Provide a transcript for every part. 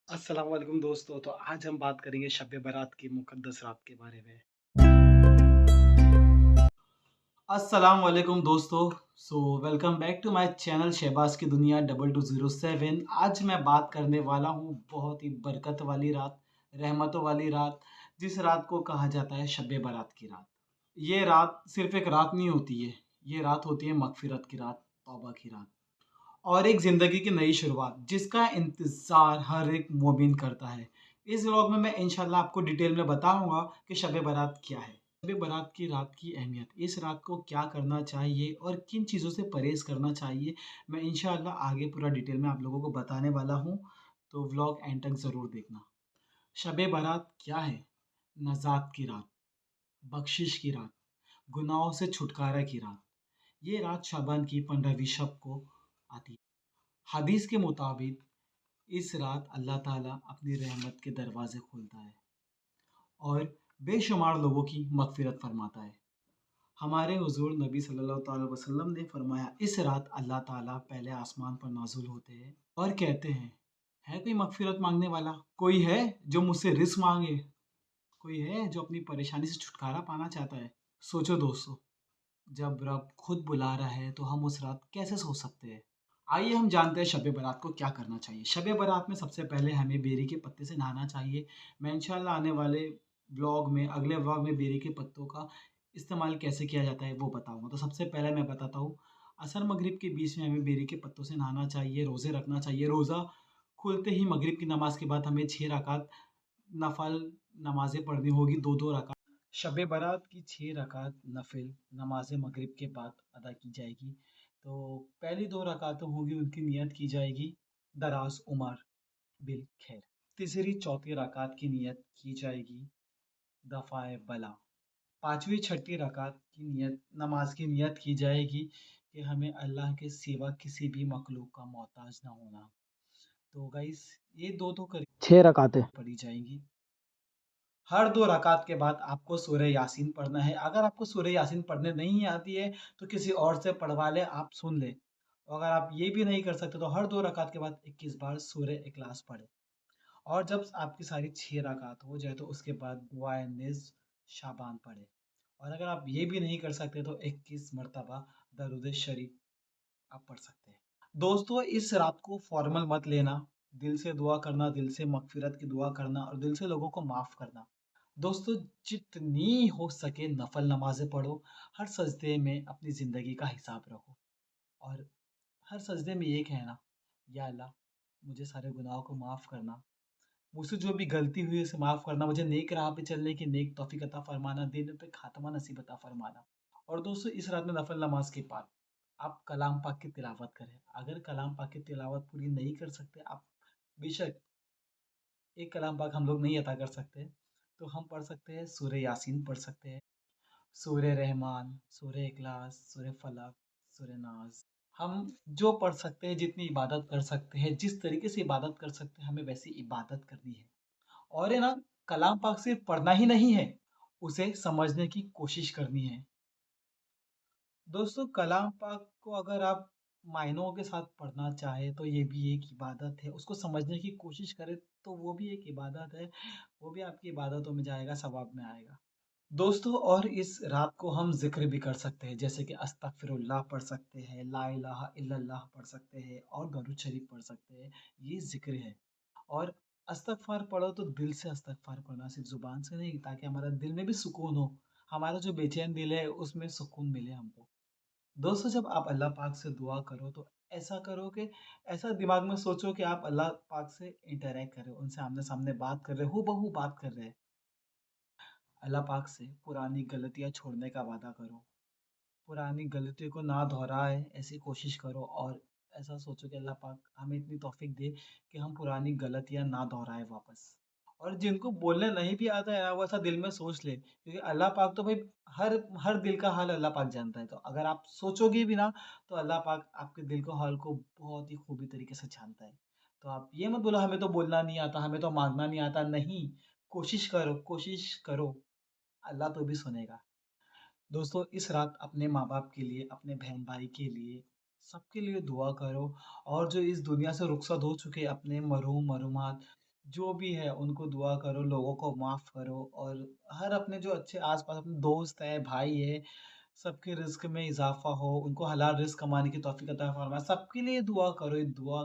अस्सलाम वालेकुम दोस्तों। तो आज हम बात करेंगे शब बारात की मुक़द्दस रात के बारे में। अस्सलाम वालेकुम दोस्तों। Welcome back to my channel Shahbaz की दुनिया 2207। आज मैं बात करने वाला हूँ बहुत ही बरकत वाली रात, रहमतों वाली रात, जिस रात को कहा जाता है शब बारात की रात। ये रात सिर्फ़ एक रात नहीं होती है, ये रात होती है मग़फ़िरत की रात, तौबा की रात और एक ज़िंदगी की नई शुरुआत जिसका इंतज़ार हर एक मोमिन करता है। इस व्लॉग में मैं इंशाअल्लाह आपको डिटेल में बताऊँगा कि शब बारात क्या है? शब बारात की रात की अहमियत, इस रात को क्या करना चाहिए और किन चीज़ों से परहेज़ करना चाहिए, मैं इंशाअल्लाह आगे पूरा डिटेल में आप लोगों को बताने वाला हूँ, तो व्लॉग एंड तक ज़रूर देखना। शब बारात क्या है? नज़ात की रात, बख्शिश की रात, गुनाहों से छुटकारा की रात। ये रात शाबान की 15वीं शब को आती है। हदीस के मुताबिक इस रात अल्लाह ताला अपनी रहमत के दरवाज़े खोलता है और बेशुमार लोगों की मग़फ़िरत फ़रमाता है। हमारे हुज़ूर नबी सल्लल्लाहु अलैहि वसल्लम ने फ़रमाया, इस रात अल्लाह ताला पहले आसमान पर नाज़िल होते हैं और कहते हैं, है कोई मग़फ़िरत माँगने वाला? कोई है जो मुझसे रिज़्क़ माँगे? कोई है जो अपनी परेशानी से छुटकारा पाना चाहता है? सोचो दोस्तों, जब रब खुद बुला रहा है तो हम उस रात कैसे सो सकते हैं? आइए हम जानते हैं शब बारात को क्या करना चाहिए। शब बारात में सबसे पहले हमें बेरी के पत्ते से नहाना चाहिए। मैं इंशाअल्लाह आने वाले अगले व्लॉग में बेरी के पत्तों का इस्तेमाल कैसे किया जाता है वो बताऊँगा। तो सबसे पहले मैं बताता हूँ, असर मगरिब के बीच में हमें बेरी के पत्तों से नहाना चाहिए, रोज़े रखना चाहिए। रोज़ा खुलते ही मगरिब की नमाज़ के बाद हमें 6 रकात नफ़ल नमाज़ें पढ़नी होगी, 2-2 रकात। शब बारात की 6 रकात नफ़िल नमाज़ मगरिब के बाद अदा की जाएगी। तो पहली 2 रकातें होंगी उनकी नियत की जाएगी दराज़ उमर बिल खैर। तीसरी चौथी रकात की नियत की जाएगी दफ़ाए बला। 5वीं छठी रकात की नियत नमाज की नियत की जाएगी कि हमें अल्लाह के सिवा किसी भी मखलूक का मोहताज ना होना। तो गाइस ये 2-2 करके 6 रकातें पढ़ी जाएंगी। हर 2 रकात के बाद आपको सूरह यासीन पढ़ना है। अगर आपको सूरह यासीन पढ़ने नहीं आती है, तो किसी और से पढ़वा लें, आप सुन लें। और अगर आप ये भी नहीं कर सकते, तो हर 2 रकात के बाद 21 बार सूरह इखलास पढ़ें। और जब आपकी सारी 6 रकात हो जाए, तो उसके बाद दुआए निज़्फ़ शाबान पढ़ें। और अगर आप ये भी नहीं कर सकते, तो 21 मरतबा दरूद शरीफ आप पढ़ सकते हैं। दोस्तों, इस रात को फॉर्मल मत लेना। दिल से दुआ करना, दिल से मग़फ़िरत की दुआ करना और दिल से लोगों को माफ़ करना। दोस्तों, जितनी हो सके नफ़ल नमाज़ें पढ़ो, हर सजदे में अपनी ज़िंदगी का हिसाब रखो और हर सजदे में ये कहना, या अल्लाह मुझे सारे गुनाहों को माफ़ करना, मुझसे जो भी गलती हुई है उसे माफ़ करना, मुझे नेक राह पे चलने की नेक तौफ़ीक अता फ़रमाना, दिन पे ख़ात्मा नसीब अता फ़रमाना। और दोस्तों, इस रात में नफ़ल नमाज़ के बाद आप कलाम पाक की तिलावत करें। अगर कलाम पाक की तिलावत पूरी नहीं कर सकते आप, बेशक एक कलाम पाक हम लोग नहीं अता कर सकते, तो हम पढ़ सकते हैं सूरह यासीन पढ़ सकते हैं, सूरह रहमान, सूरह इखलास, सूरह फलक, सूरह नाज़। हम जो पढ़ सकते हैं, जितनी इबादत कर सकते हैं, जिस तरीके से इबादत कर सकते हैं, हमें वैसी इबादत करनी है। और है ना, कलाम पाक सिर्फ़ पढ़ना ही नहीं है, उसे समझने की कोशिश करनी है। दोस्तों, कलाम पाक को अगर आप मायनों के साथ पढ़ना चाहें, तो ये भी एक इबादत है। उसको समझने की कोशिश करें, तो वो भी एक इबादत है। वो भी आपकी इबादतों में जाएगा, सवाब में आएगा। दोस्तों, और इस रात को हम ज़िक्र भी कर सकते हैं, जैसे कि अस्तगफिरुल्लाह पढ़ सकते हैं, ला इलाहा इल्लल्लाह पढ़ सकते हैं और दरूद शरीफ पढ़ सकते हैं। ये ज़िक्र है। और इस्तग़फ़ार पढ़ो तो दिल से इस्तग़फ़ार पढ़ना, सिर्फ़ ज़ुबान से नहीं, ताकि हमारा दिल में भी सुकून हो। हमारा जो बेचैन दिल है, उसमें सुकून मिले हमको। दोस्तों, जब आप अल्लाह पाक से दुआ करो, तो ऐसा करो कि ऐसा दिमाग में सोचो कि आप अल्लाह पाक से इंटरैक्ट कर रहे हो, उनसे आमने-सामने बात कर रहे हो, हूबहू बात कर रहे हैं। अल्लाह पाक से पुरानी गलतियाँ छोड़ने का वादा करो। पुरानी गलतियों को ना दोहराए ऐसी कोशिश करो और ऐसा सोचो कि अल्लाह पाक हमें इतनी तौफ़ीक दे कि हम पुरानी गलतियाँ ना दोहराए वापस। और जिनको बोलने नहीं भी आता है ना, वो ऐसा दिल में सोच ले, क्योंकि अल्लाह पाक तो भाई हर हर दिल का हाल अल्लाह पाक जानता है। तो अगर आप सोचोगे भी ना, तो अल्लाह पाक आपके दिल के हाल को बहुत ही खूबी तरीके से जानता है। तो आप ये मत बोलो हमें तो बोलना नहीं आता, हमें तो माँगना नहीं आता, नहीं, कोशिश करो, अल्लाह तो भी सुनेगा। दोस्तों, इस रात अपने माँ-बाप के लिए, अपने बहन-भाई के लिए, सबके लिए दुआ करो और जो इस दुनिया से रुखसत हो चुके अपने मरहूम मरहूमात, जो भी है उनको दुआ करो, लोगों को माफ़ करो और हर अपने जो अच्छे आस-पास अपने दोस्त हैं, भाई हैं, सबके रिज़्क में इज़ाफ़ा हो, उनको हलाल रिज़्क कमाने की तौफ़ीक अता फ़रमाए। सबके लिए दुआ करो, ये दुआ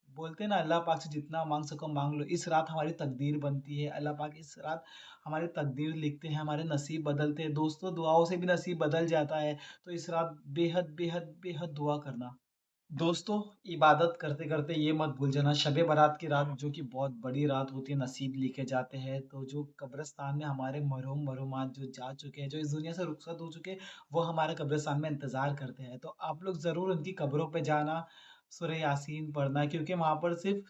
बोलते हैं ना अल्लाह पाक से जितना माँग सको माँग लो। इस रात हमारी तकदीर बनती है, अल्लाह पाक इस रात हमारी तकदीर लिखते हैं, हमारे नसीब बदलते हैं। दोस्तों दुआओं से भी नसीब बदल जाता है, तो इस रात बेहद, बेहद, बेहद दुआ करना। दोस्तों, इबादत करते-करते ये मत भूल जाना शब-ए बारात की रात जो कि बहुत बड़ी रात होती है, नसीब लिखे जाते हैं, तो जो कब्रिस्तान में हमारे मरहूम-मरहूमात जो जा चुके हैं, जो इस दुनिया से रुखसत हो चुके हैं, वो हमारे कब्रिस्तान में इंतज़ार करते हैं। तो आप लोग ज़रूर उनकी कब्रों पे जाना, सूरह यासीन पढ़ना क्योंकि वहाँ पर सिर्फ़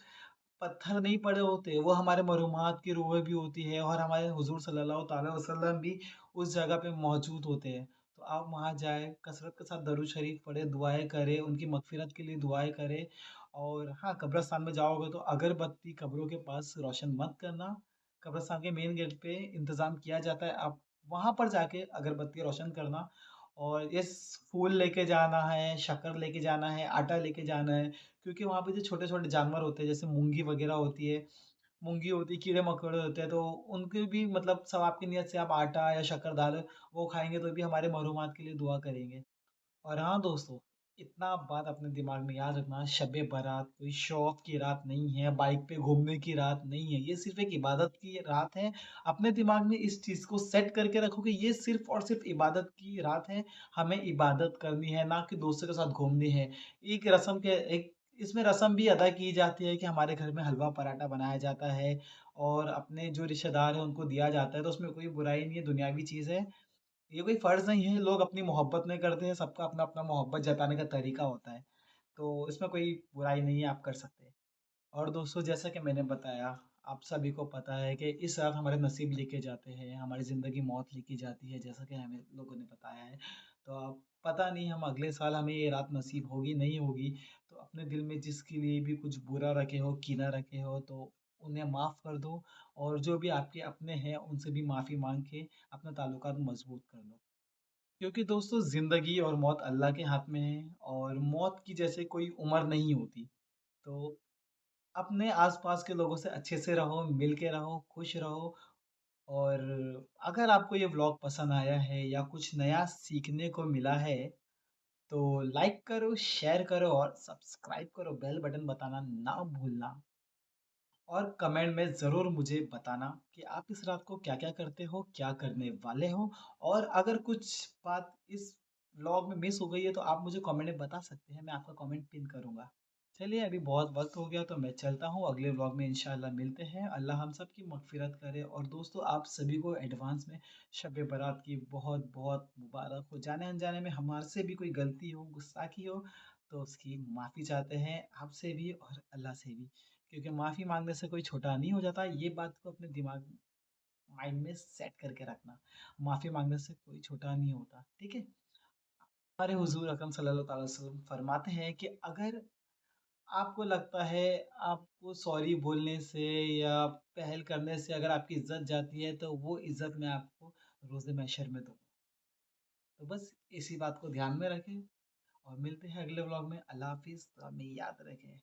पत्थर नहीं पड़े होते, वो हमारे मरहूमात की रूहें भी होती है और हमारे हुज़ूर सल्लल्लाहु तआला वसल्लम भी उस जगह पे मौजूद होते हैं। तो आप वहाँ जाएँ, कसरत के साथ दरूद शरीफ पढ़ें, दुआएँ करें, उनकी मग़फ़िरत के लिए दुआएँ करें और हाँ, कब्रिस्तान में जाओगे तो अगरबत्ती कब्रों के पास रोशन मत करना। कब्रिस्तान के मेन गेट पे इंतज़ाम किया जाता है, आप वहाँ पर जाके अगरबत्ती रोशन करना और यस फूल लेके जाना है, शक्कर लेके जाना है, आटा लेके जाना है क्योंकि वहाँ पे जो छोटे-छोटे जानवर होते हैं, जैसे मूँगी होती है, कीड़े-मकोड़े होते हैं, तो उनकी भी मतलब सवाब की नियत से आप आटा या शक्कर डालो, वो खाएँगे तो भी हमारे मरहूमात के लिए दुआ करेंगे। और हाँ दोस्तों, इतना बात अपने दिमाग में याद रखना, शब-ए बारात कोई शो ऑफ की रात नहीं है, बाइक पे घूमने की रात नहीं है, ये सिर्फ़ एक इबादत की रात है। अपने दिमाग में इस चीज़ को सेट करके रखो कि ये सिर्फ़ और सिर्फ़ इबादत की रात है, हमें इबादत करनी है, ना कि दोस्तों के साथ घूमनी है। एक इसमें रस्म भी अदा की जाती है कि हमारे घर में हलवा पराठा बनाया जाता है और अपने जो रिश्तेदार हैं उनको दिया जाता है, तो उसमें कोई बुराई नहीं है, दुनियावी चीज़ है। ये कोई फ़र्ज़ नहीं है, लोग अपनी मोहब्बत में करते हैं, सबका अपना-अपना मोहब्बत जताने का तरीका होता है। तो इसमें कोई बुराई नहीं है, आप कर सकते हैं। और दोस्तों जैसा कि मैंने बताया, आप सभी को पता है कि इस रात हमारे नसीब लिखे जाते हैं, हमारी ज़िंदगी मौत लिखी जाती है, जैसा कि हमें लोगों ने बताया है। तो अब पता नहीं हम अगले साल हमें ये रात नसीब होगी, नहीं होगी, तो अपने दिल में जिसके लिए भी कुछ बुरा रखे हो, कीना रखे हो, तो उन्हें माफ़ कर दो और जो भी आपके अपने हैं, उनसे भी माफ़ी माँग के अपना ताल्लुकात मज़बूत कर लो। क्योंकि दोस्तों ज़िंदगी और मौत अल्लाह के हाथ में है और मौत की जैसे कोई उम्र नहीं होती। तो अपने आस-पास के लोगों से अच्छे से रहो, मिल के रहो, खुश रहो और अगर आपको ये व्लॉग पसंद आया है या कुछ नया सीखने को मिला है, तो लाइक करो, शेयर करो और सब्सक्राइब करो, बेल बटन बताना ना भूलना। और कमेंट में ज़रूर मुझे बताना कि आप इस रात को क्या-क्या करते हो, क्या करने वाले हो और अगर कुछ बात इस व्लॉग में मिस हो गई है, तो आप मुझे कमेंट में बता सकते हैं, मैं आपका कमेंट पिन करूँगा। चलिए अभी बहुत वक़्त हो गया तो मैं चलता हूँ, अगले व्लॉग में इंशाअल्लाह मिलते हैं। अल्लाह हम सब की मग़फ़िरत करे और दोस्तों आप सभी को एडवांस में शब बारात की बहुत-बहुत मुबारक हो। जाने-अनजाने में हमारे से भी कोई गलती हो, गुस्ताखी हो, तो उसकी माफ़ी चाहते हैं आपसे भी और अल्लाह से भी। क्योंकि माफ़ी माँगने से कोई छोटा नहीं हो जाता, ये बात को अपने दिमाग माइंड में सेट करके रखना। माफ़ी माँगने से कोई छोटा नहीं होता, ठीक है? हमारे हुज़ूर अकरम सल्लल्लाहु अलैहि वसल्लम फरमाते हैं कि अगर आपको लगता है आपको सॉरी बोलने से या पहल करने से अगर आपकी इज़्ज़त जाती है, तो वो इज़्ज़त मैं आपको रोज़े महशर में दूँगा। तो बस इसी बात को ध्यान में रखें और मिलते हैं अगले व्लॉग में। अल्लाह हाफ़िज़, दुआ में याद रखें।